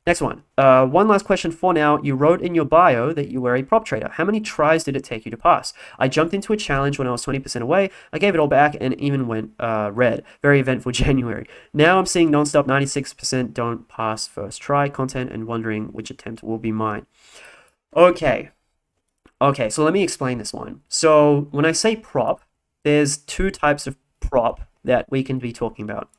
Next one. One last question for now. You wrote in your bio that you were a prop trader. How many tries did it take you to pass? I jumped into a challenge when I was 20% away. I gave it all back and even went red. Very eventful January. Now I'm seeing nonstop 96% don't pass first try content and wondering which attempt will be mine. Okay. Okay, so let me explain this one. So when I say prop, there's two types of prop that we can be talking about.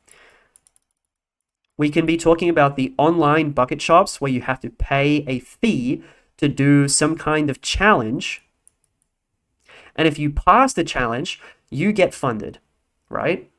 We can be talking about the online bucket shops where you have to pay a fee to do some kind of challenge. And if you pass the challenge, you get funded, right?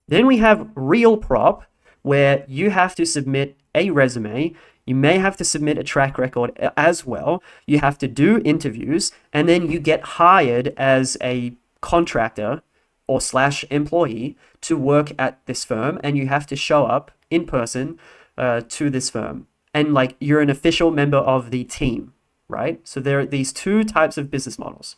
Then we have real prop, where you have to submit a resume. You may have to submit a track record as well. You have to do interviews, and then you get hired as a contractor or slash employee to work at this firm, and you have to show up in person to this firm. And like you're an official member of the team, right? So there are these two types of business models.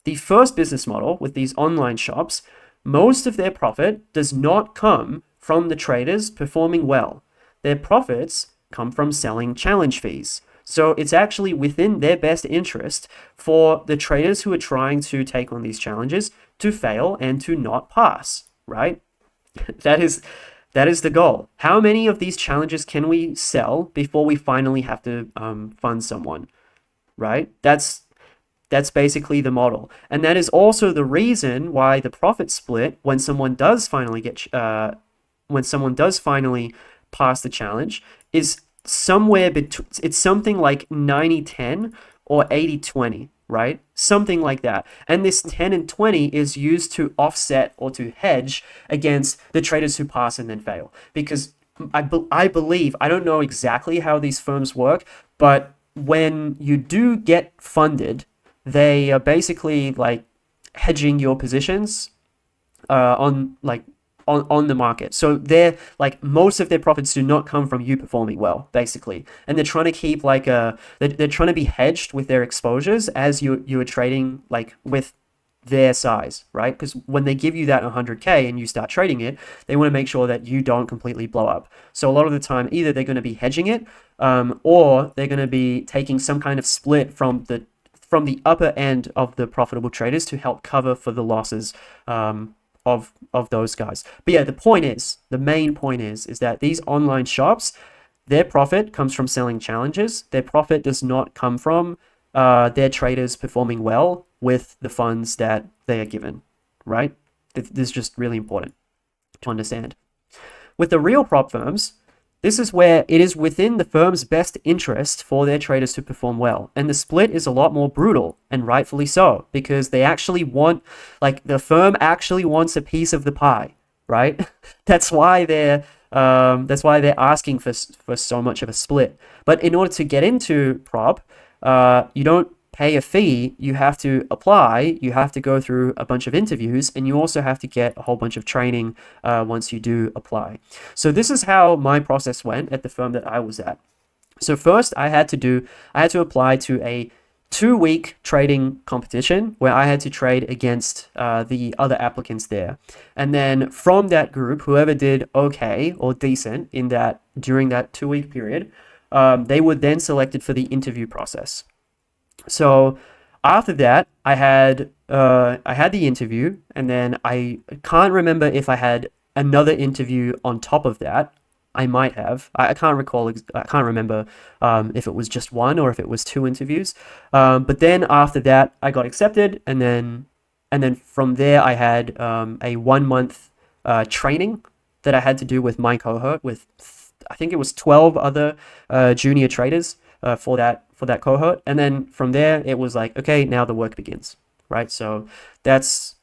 The first business model with these online shops, most of their profit does not come from the traders performing well. Their profits come from selling challenge fees. So it's actually within their best interest for the traders who are trying to take on these challenges to fail and to not pass, right? That is the goal. How many of these challenges can we sell before we finally have to fund someone, right? That's basically the model. And that is also the reason why the profit split, when someone does finally pass the challenge, is somewhere between, it's something like 90-10 or 80-20, right? Something like that. And this 10 and 20 is used to offset or to hedge against the traders who pass and then fail. Because I believe, I don't know exactly how these firms work, but when you do get funded, they are basically like hedging your positions on the market. So they're like, most of their profits do not come from you performing well, basically. And they're trying to keep like they're trying to be hedged with their exposures as you are trading like with their size, right? Because when they give you that 100K and you start trading it, they want to make sure that you don't completely blow up. So a lot of the time, either they're going to be hedging it, or they're going to be taking some kind of split from the upper end of the profitable traders to help cover for the losses of those guys. But yeah, the main point is that these online shops, their profit comes from selling challenges. Their profit does not come from their traders performing well with the funds that they are given, right? This is just really important to understand. With the real prop firms, this is where it is within the firm's best interest for their traders to perform well. And the split is a lot more brutal, and rightfully so, because they actually want, like, the firm actually wants a piece of the pie, right? That's why they're asking for so much of a split. But in order to get into prop, you don't pay a fee, you have to apply, you have to go through a bunch of interviews, and you also have to get a whole bunch of training once you do apply. So this is how my process went at the firm that I was at. So first I had to apply to a 2-week trading competition where I had to trade against the other applicants there. And then from that group, whoever did okay or decent during that 2-week period, they were then selected for the interview process. So after that, I had the interview, and then I can't remember if I had another interview on top of that. I might have. I can't recall. I can't remember if it was just one or if it was 2 interviews. But then after that, I got accepted, and then from there, I had a 1-month training that I had to do with my cohort with, I think it was 12 other junior traders for that cohort. And then from there, it was like, okay, now the work begins, right? So that's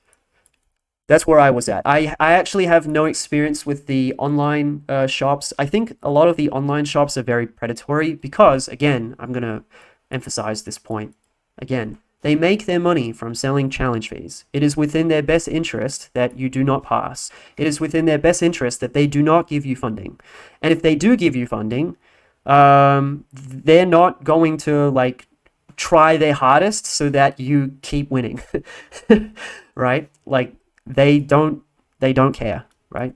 where I was at. I actually have no experience with the online shops. I think a lot of the online shops are very predatory because, again, I'm going to emphasize this point again. They make their money from selling challenge fees. It is within their best interest that you do not pass. It is within their best interest that they do not give you funding. And if they do give you funding, they're not going to like try their hardest so that you keep winning, right? Like they don't care, right?